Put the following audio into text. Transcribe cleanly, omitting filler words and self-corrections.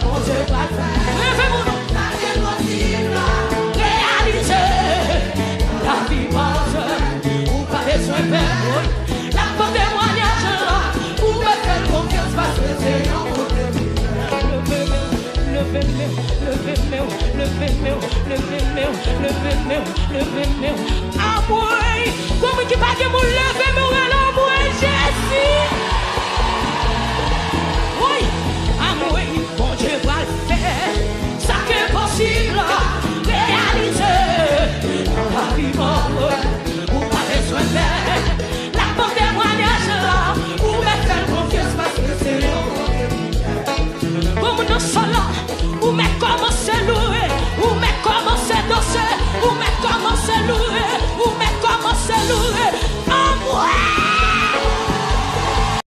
mon Dieu va faire. Levez-vous, non. Ça n'est possible. Réaliser la vivance. Ou pas besoin de faire. La porte témoignage là. Ou me faire confiance parce que c'est un côté. Levez-moi. Ah, moi. Como que vai que mulher vê meu relógio, Jésus? Oi!